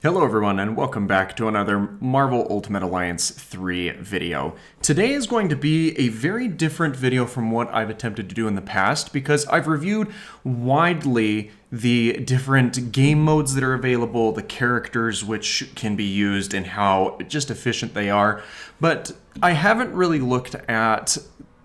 Hello everyone and welcome back to another Marvel Ultimate Alliance 3 video. Today is going to be a very different video from what I've attempted to do in the past because I've reviewed widely the different game modes that are available, the characters which can be used and how just efficient they are, but I haven't really looked at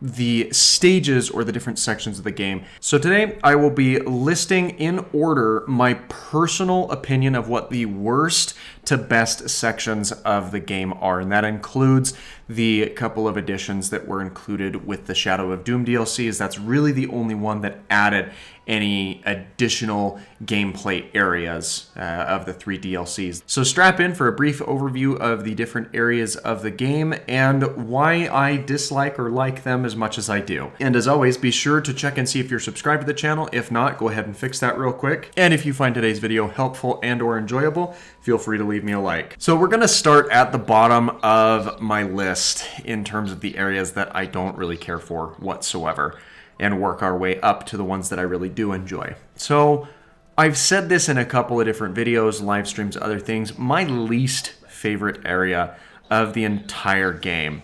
the stages or the different sections of the game. So today I will be listing in order my personal opinion of what the worst to best sections of the game are, and that includes the couple of additions that were included with the Shadow of Doom DLCs. That's really the only one that added any additional gameplay areas of the 3 DLCs. So strap in for a brief overview of the different areas of the game and why I dislike or like them as much as I do. And as always, be sure to check and see if you're subscribed to the channel. If not, go ahead and fix that real quick. And if you find today's video helpful and or enjoyable, feel free to leave me a like. So we're gonna start at the bottom of my list in terms of the areas that I don't really care for whatsoever, and work our way up to the ones that I really do enjoy. So I've said this in a couple of different videos, live streams, other things. My least favorite area of the entire game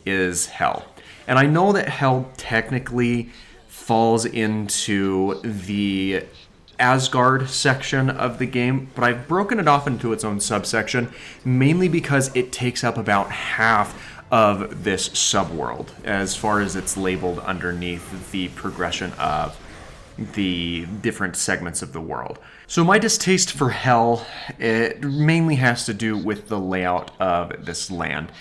is Hell. And I know that Hell technically falls into the Asgard section of the game, but I've broken it off into its own subsection, mainly because it takes up about half of this subworld as far as it's labeled underneath the progression of the different segments of the world. So my distaste for Hell, it mainly has to do with the layout of this land.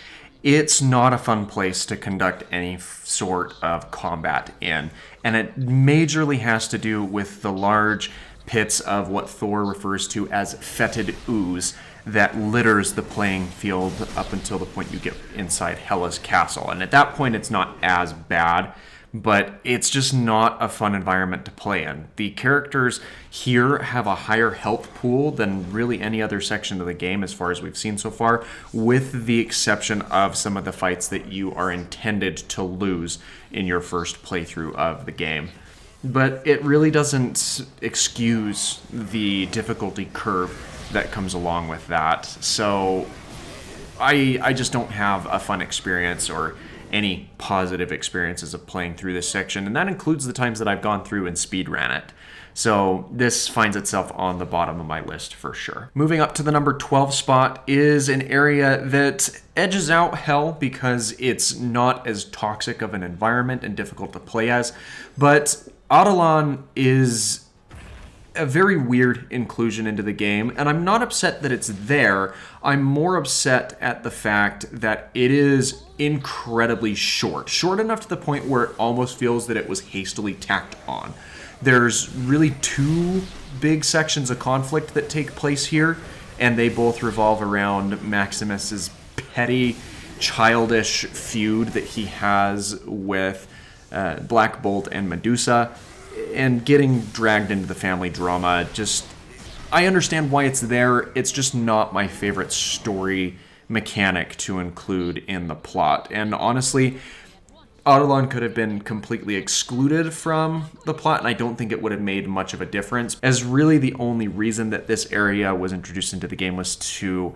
It's not a fun place to conduct any sort of combat in, and it majorly has to do with the large pits of what Thor refers to as fetid ooze that litters the playing field up until the point you get inside Hela's castle. And at that point, it's not as bad, but it's just not a fun environment to play in. The characters here have a higher health pool than really any other section of the game as far as we've seen so far, with the exception of some of the fights that you are intended to lose in your first playthrough of the game. But it really doesn't excuse the difficulty curve that comes along with that. So I just don't have a fun experience or any positive experiences of playing through this section, and that includes the times that I've gone through and speedran it. So this finds itself on the bottom of my list for sure. Moving up to the number 12 spot is an area that edges out Hell because it's not as toxic of an environment and difficult to play as, but Ottolon is a very weird inclusion into the game, and I'm not upset that it's there. I'm more upset at the fact that it is incredibly short enough to the point where it almost feels that it was hastily tacked on. There's really 2 big sections of conflict that take place here, and they both revolve around Maximus's petty, childish feud that he has with Black Bolt and Medusa, and getting dragged into the family drama. Just, I understand why it's there. It's just not my favorite story mechanic to include in the plot. And honestly, Ottolon could have been completely excluded from the plot, and I don't think it would have made much of a difference, as really the only reason that this area was introduced into the game was to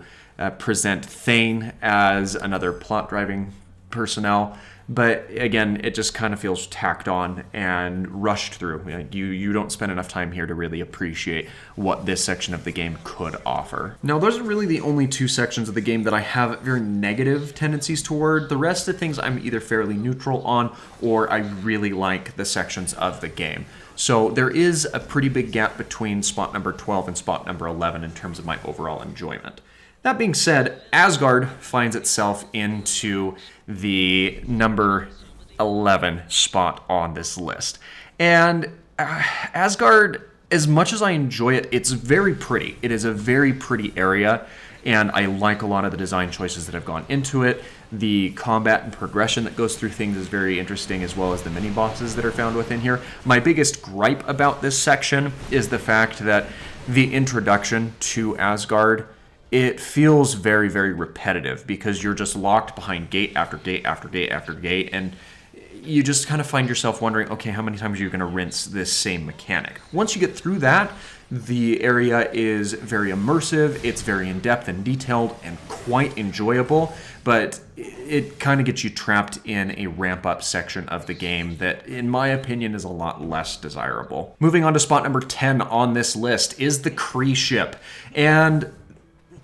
present Thane as another plot-driving personnel. But again, it just kind of feels tacked on and rushed through. You don't spend enough time here to really appreciate what this section of the game could offer. Now, those are really the only 2 sections of the game that I have very negative tendencies toward. The rest of things I'm either fairly neutral on, or I really like the sections of the game. So there is a pretty big gap between spot number 12 and spot number 11 in terms of my overall enjoyment. That being said, Asgard finds itself into the number 11 spot on this list. And Asgard, as much as I enjoy it, it's very pretty. It is a very pretty area, and I like a lot of the design choices that have gone into it. The combat and progression that goes through things is very interesting, as well as the mini-bosses that are found within here. My biggest gripe about this section is the fact that the introduction to Asgard, it feels very, very repetitive because you're just locked behind gate after gate after gate after gate, and you just kind of find yourself wondering, okay, how many times are you going to rinse this same mechanic? Once you get through that, the area is very immersive, it's very in-depth and detailed and quite enjoyable, but it kind of gets you trapped in a ramp-up section of the game that, in my opinion, is a lot less desirable. Moving on to spot number 10 on this list is the Cree Ship. And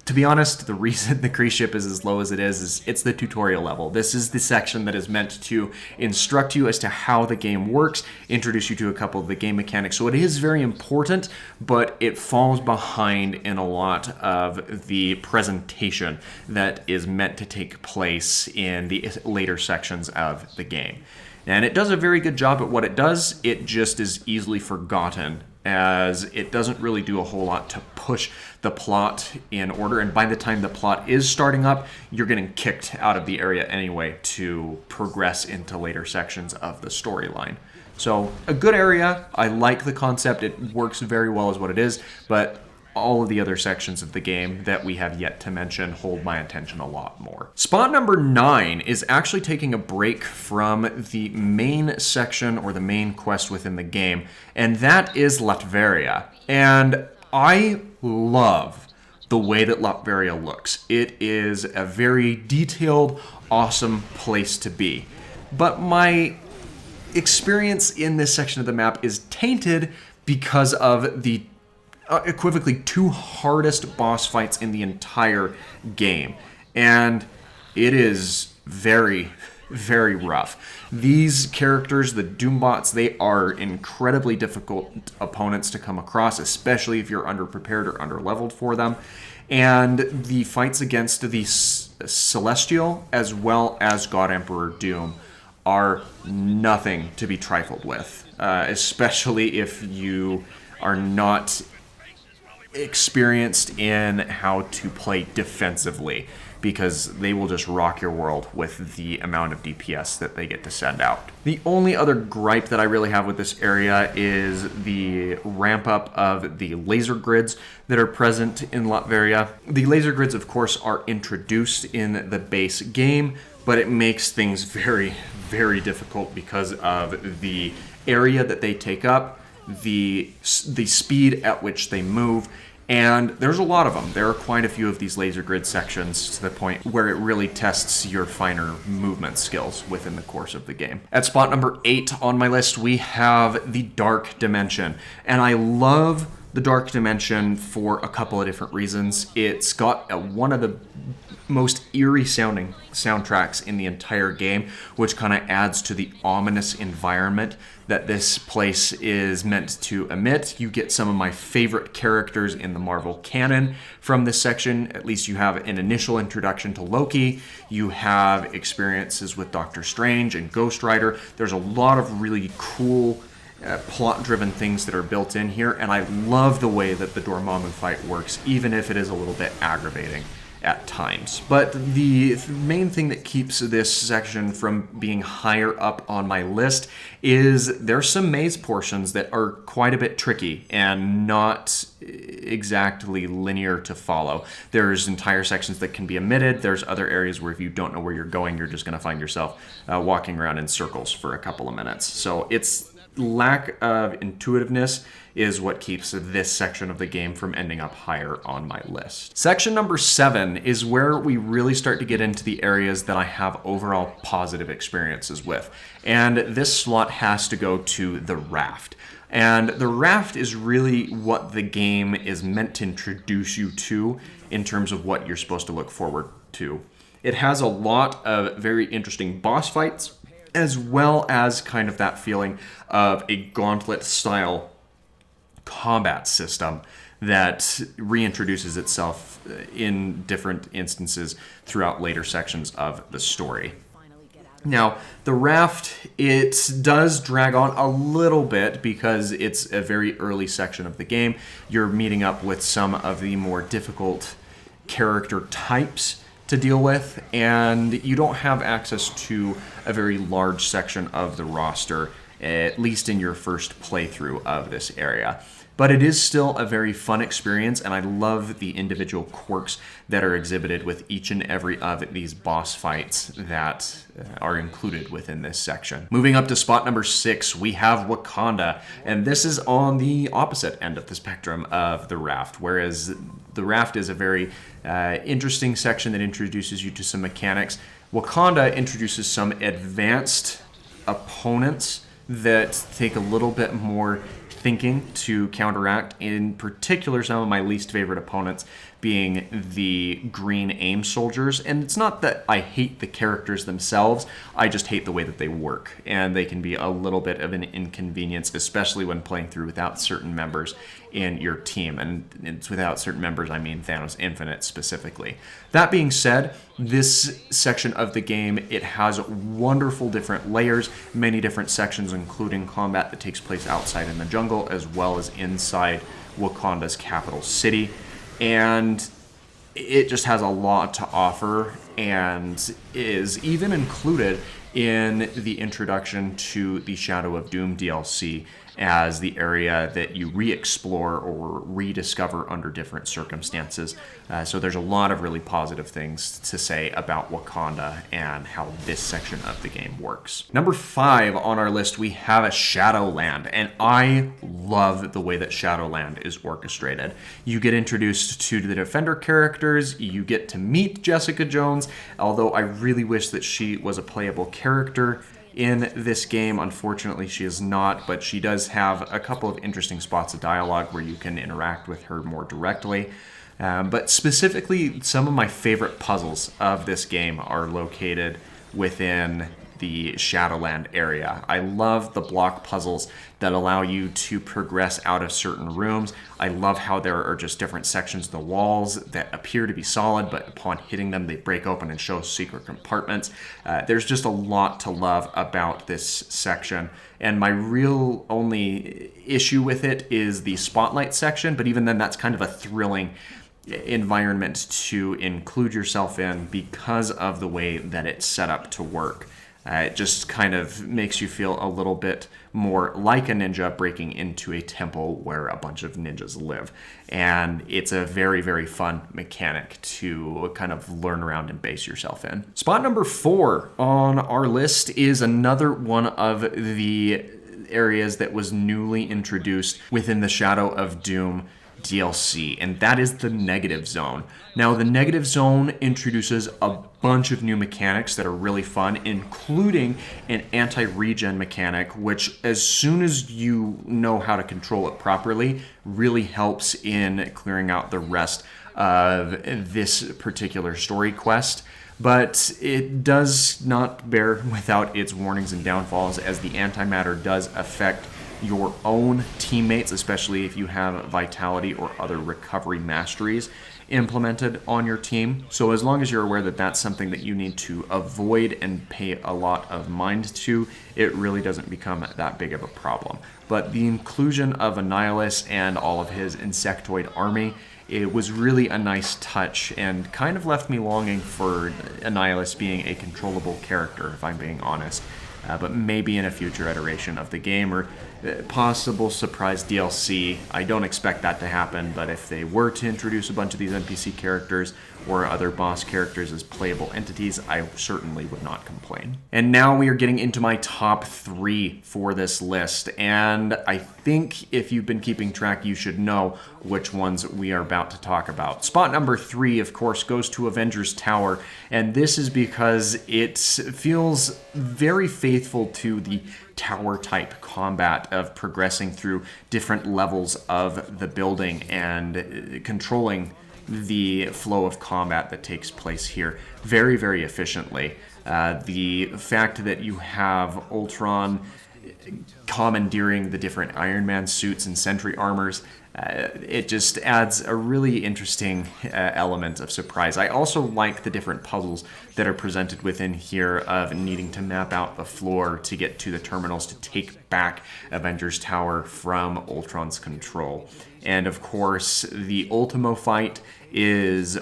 to be honest, the reason the Cree Ship is as low as it is it's the tutorial level. This is the section that is meant to instruct you as to how the game works, introduce you to a couple of the game mechanics. So it is very important, but it falls behind in a lot of the presentation that is meant to take place in the later sections of the game. And it does a very good job at what it does. It just is easily forgotten, as it doesn't really do a whole lot to push the plot in order. And by the time the plot is starting up, you're getting kicked out of the area anyway to progress into later sections of the storyline. So a good area. I like the concept. It works very well as what it is, but all of the other sections of the game that we have yet to mention hold my attention a lot more. Spot number 9 is actually taking a break from the main section or the main quest within the game, and that is Verria. And I love the way that Verria looks. It is a very detailed, awesome place to be. But my experience in this section of the map is tainted because of the equivocally 2 hardest boss fights in the entire game. And it is very, very rough. These characters, the Doombots, they are incredibly difficult opponents to come across, especially if you're underprepared or underleveled for them. And the fights against the Celestial as well as God Emperor Doom are nothing to be trifled with, especially if you are not experienced in how to play defensively, because they will just rock your world with the amount of DPS that they get to send out. The only other gripe that I really have with this area is the ramp up of the laser grids that are present in Verria. The laser grids, of course, are introduced in the base game, but it makes things very, very difficult because of the area that they take up, the speed at which they move, and there's a lot of them. There are quite a few of these laser grid sections to the point where it really tests your finer movement skills within the course of the game. At spot number 8 on my list, we have the Dark Dimension, and I love the Dark Dimension for a couple of different reasons. It's got one of the most eerie sounding soundtracks in the entire game, which kind of adds to the ominous environment that this place is meant to emit. You get some of my favorite characters in the Marvel canon from this section. At least you have an initial introduction to Loki. You have experiences with Doctor Strange and Ghost Rider. There's a lot of really cool plot-driven things that are built in here, and I love the way that the Dormammu fight works, even if it is a little bit aggravating at times. But the main thing that keeps this section from being higher up on my list is there's some maze portions that are quite a bit tricky and not exactly linear to follow. There's entire sections that can be omitted. There's other areas where if you don't know where you're going, you're just going to find yourself walking around in circles for a couple of minutes. So it's lack of intuitiveness is what keeps this section of the game from ending up higher on my list. Section number 7 is where we really start to get into the areas that I have overall positive experiences with. And this slot has to go to the Raft. And the Raft is really what the game is meant to introduce you to in terms of what you're supposed to look forward to. It has a lot of very interesting boss fights, as well as kind of that feeling of a gauntlet-style combat system that reintroduces itself in different instances throughout later sections of the story. Now, the Raft, it does drag on a little bit because it's a very early section of the game. You're meeting up with some of the more difficult character types to deal with, and you don't have access to a very large section of the roster, at least in your first playthrough of this area. but it is still a very fun experience, and I love the individual quirks that are exhibited with each and every of these boss fights that are included within this section. Moving up to spot number 6, we have Wakanda, and this is on the opposite end of the spectrum of the Raft, whereas the Raft is a very interesting section that introduces you to some mechanics. Wakanda introduces some advanced opponents that take a little bit more thinking to counteract. In particular, some of my least favorite opponents being the green aim soldiers. And it's not that I hate the characters themselves, I just hate the way that they work. And they can be a little bit of an inconvenience, especially when playing through without certain members in your team. And it's without certain members, I mean Thanos Infinite specifically. That being said, this section of the game, it has wonderful different layers, many different sections, including combat that takes place outside in the jungle, as well as inside Wakanda's capital city. And it just has a lot to offer and is even included in the introduction to the Shadow of Doom DLC as the area that you re-explore or rediscover under different circumstances. So there's a lot of really positive things to say about Wakanda and how this section of the game works. Number 5 on our list, we have a Shadowland, and I love the way that Shadowland is orchestrated. You get introduced to the Defender characters, you get to meet Jessica Jones, although I really wish that she was a playable character in this game. Unfortunately, she is not, but she does have a couple of interesting spots of dialogue where you can interact with her more directly. But specifically, some of my favorite puzzles of this game are located within the Shadowland area. I love the block puzzles that allow you to progress out of certain rooms. I love how there are just different sections of the walls that appear to be solid, but upon hitting them, they break open and show secret compartments. There's just a lot to love about this section. And my real only issue with it is the spotlight section, but even then, that's kind of a thrilling environment to include yourself in because of the way that it's set up to work. It just kind of makes you feel a little bit more like a ninja breaking into a temple where a bunch of ninjas live. And it's a very, very fun mechanic to kind of learn around and base yourself in. Spot number 4 on our list is another one of the areas that was newly introduced within the Shadow of Doom DLC, and that is the negative zone. Now, the negative zone introduces a bunch of new mechanics that are really fun, including an anti-regen mechanic, which as soon as you know how to control it properly, really helps in clearing out the rest of this particular story quest. But it does not bear without its warnings and downfalls, as the antimatter does affect your own teammates, especially if you have vitality or other recovery masteries implemented on your team. So as long as you're aware that that's something that you need to avoid and pay a lot of mind to, it really doesn't become that big of a problem. But the inclusion of Annihilus and all of his insectoid army, it was really a nice touch and kind of left me longing for Annihilus being a controllable character, if I'm being honest. But maybe in a future iteration of the game or possible surprise DLC. I don't expect that to happen, but if they were to introduce a bunch of these NPC characters or other boss characters as playable entities, I certainly would not complain. And now we are getting into my top 3 for this list, and I think if you've been keeping track, you should know which ones we are about to talk about. Spot number 3, of course, goes to Avengers Tower, and this is because it feels very faithful to the tower-type combat of progressing through different levels of the building and controlling the flow of combat that takes place here very, very efficiently. The fact that you have Ottolon commandeering the different Iron Man suits and Sentry armors, it just adds a really interesting element of surprise. I also like the different puzzles that are presented within here of needing to map out the floor to get to the terminals to take back Avengers Tower from Ultron's control. And of course, the Ultimo fight is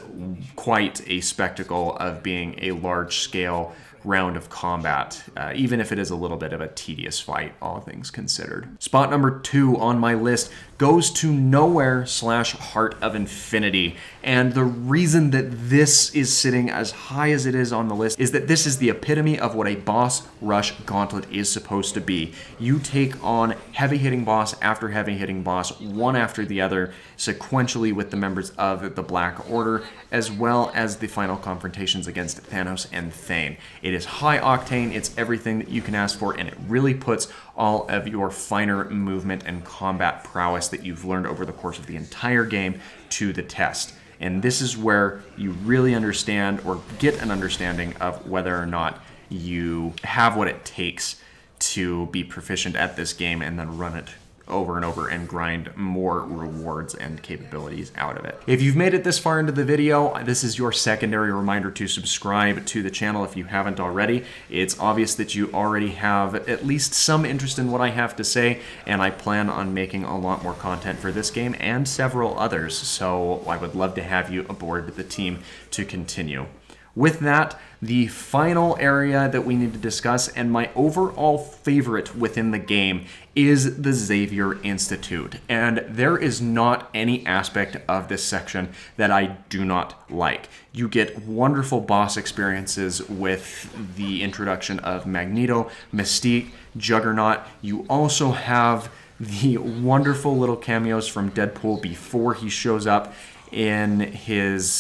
quite a spectacle of being a large-scale round of combat, even if it is a little bit of a tedious fight, all things considered. Spot number 2 on my list goes to Nowhere / Heart of Infinity. And the reason that this is sitting as high as it is on the list is that this is the epitome of what a boss rush gauntlet is supposed to be. You take on heavy-hitting boss after heavy-hitting boss, one after the other, sequentially with the members of the Black Order, as well as the final confrontations against Thanos and Thane. It is high octane, it's everything that you can ask for, and it really puts all of your finer movement and combat prowess that you've learned over the course of the entire game to the test. And this is where you really understand or get an understanding of whether or not you have what it takes to be proficient at this game and then run it over and over and grind more rewards and capabilities out of it. If you've made it this far into the video, this is your secondary reminder to subscribe to the channel if you haven't already. It's obvious that you already have at least some interest in what I have to say, and I plan on making a lot more content for this game and several others, so I would love to have you aboard the team to continue. With that, the final area that we need to discuss, and my overall favorite within the game, is the Xavier Institute. And there is not any aspect of this section that I do not like. You get wonderful boss experiences with the introduction of Magneto, Mystique, Juggernaut. You also have the wonderful little cameos from Deadpool before he shows up in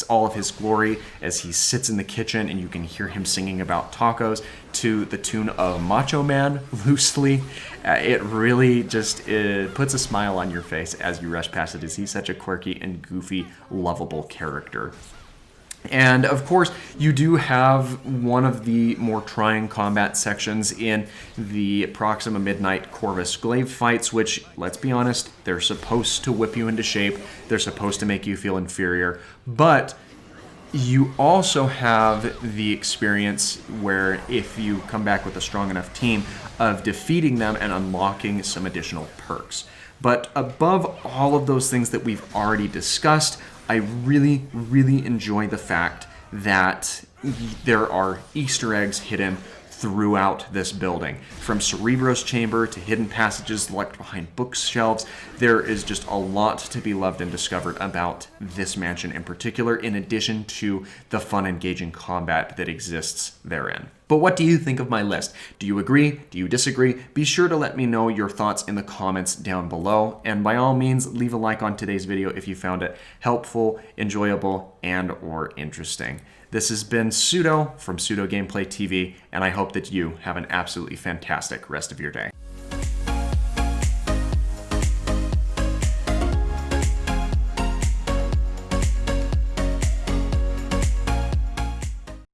all of his glory as he sits in the kitchen and you can hear him singing about tacos to the tune of Macho Man loosely. It really just puts a smile on your face as you rush past it, as he's such a quirky and goofy, lovable character. And of course, you do have one of the more trying combat sections in the Proxima Midnight Corvus Glaive fights, which, let's be honest, they're supposed to whip you into shape. They're supposed to make you feel inferior. But you also have the experience where, if you come back with a strong enough team, of defeating them and unlocking some additional perks. But above all of those things that we've already discussed, I really, really enjoy the fact that there are Easter eggs hidden throughout this building. From Cerebro's chamber to hidden passages locked behind bookshelves, there is just a lot to be loved and discovered about this mansion in particular, in addition to the fun, engaging combat that exists therein. But what do you think of my list? Do you agree? Do you disagree? Be sure to let me know your thoughts in the comments down below. And by all means, leave a like on today's video if you found it helpful, enjoyable, and or interesting. This has been Pseudo from Pseudo Gameplay TV, and I hope that you have an absolutely fantastic rest of your day.